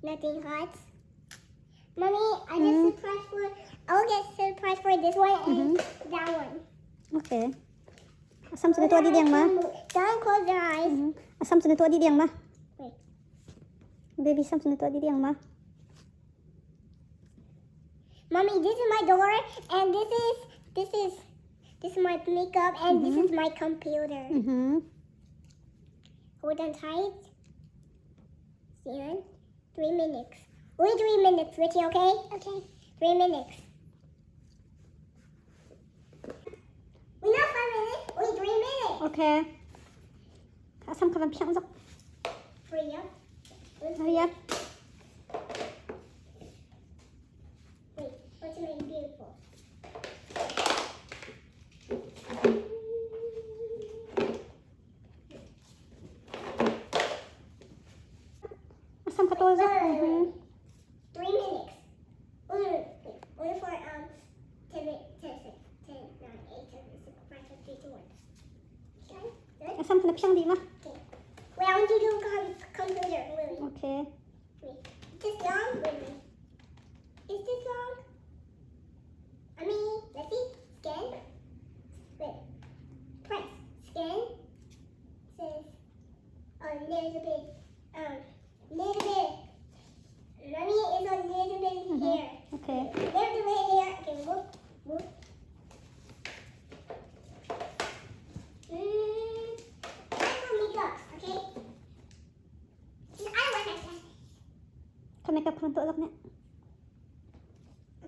Nothing hot. Mommy, I get surprised for. I'll get surprised for this one and that one. Okay. Asam sa nito adi diyang ma? Don't close your eyes. Asam sa nito adi diyang ma? Wait. Baby, asam sa nito adi diyang ma? Mommy, this is my door, and this is my makeup, and this is my computer. Hold on tight. Stand. 3 minutes. Only 3 minutes, Richie, okay? Okay. 3 minutes. We're not 5 minutes, only 3 minutes. Okay. Asam ka lang siyang zak. Hurry up. Hurry up. Wait, what's my beautiful? Asam ka tol zak. 3 minutes. Only 4 10, 9, 8, 7, 6, 5, 4, 3, 2, 1. Okay, good? Asam ka lang siyang di ma? Okay. Wait, I want you to do computer, Lily. Okay. Wait, is this long, Lily? Is this long? I mean, let's see. Scan. Wait. Press. Scan. Says a little bit. Little bit. Mommy is a little bit here. Okay. Little bit here. Okay, whoop, whoop. Time for makeup, okay? I like that. Ka makeup ka lang to zak niya.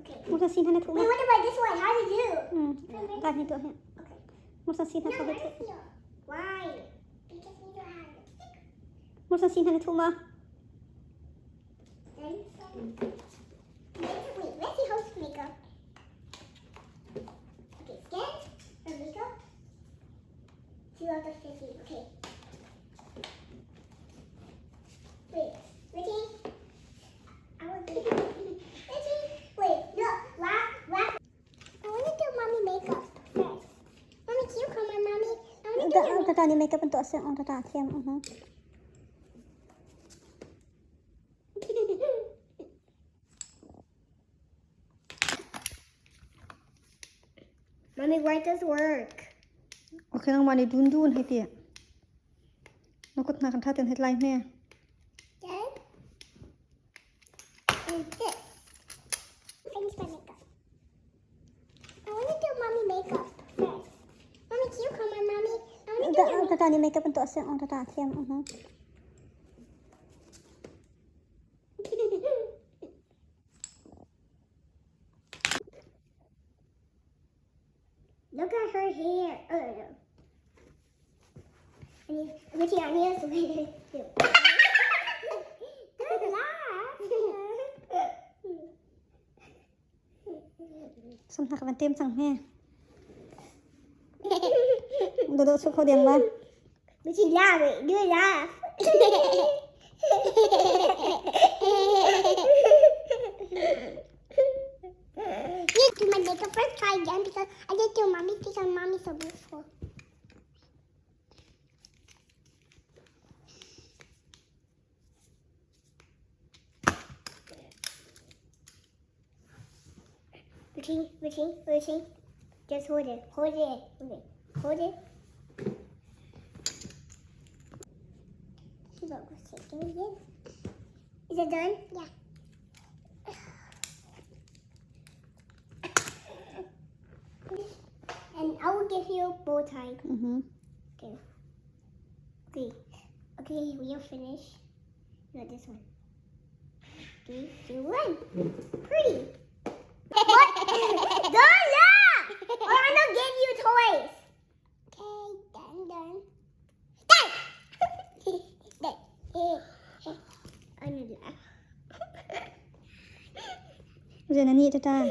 Okay. Musa sin hana tu ma? Wait, what about this one? How to do? Gad nito niya. Okay. Musa sin No, hana tu. how to feel? Why? Because you don't have lipstick. Musa sin hana tu ma? Then, wait, let's see host makeup. Okay, scan or makeup. 2 out of 50. Okay. Wait, Richie. I will do Richie, wait, no, laugh. I want to do mommy makeup first. Mommy, can you come on, mommy? I want to do your Tata ni makeup untuk asam orang tata siam. Mommy, why does work? Okay lang mani dun hai tia. Nakut na kan thaten headline ne. Then, and this. Finish my makeup. I want to do mommy makeup first. Mommy, can you come on, mommy? I want to do your Tata ni makeup untuk asam orang tata siam. Look at her hair. Richie, I need to wait. Don't laugh. Sam nak kan tim sang he. Duduk suka dia ma. Richie, laugh. Do laugh. You do my makeup first. Try again because I did do mommy because mommy's so beautiful. Richie. Just hold it. Okay. Hold it. Look, what's taking again? Is it done? Yeah. And I will give you a bow tie. Okay, we are finished. Not this one. 3, 2, 1. Pretty. What? Don't laugh! Or I'm gonna give you toys. Okay, done. Done. I'm gonna laugh. Jangan ni tata.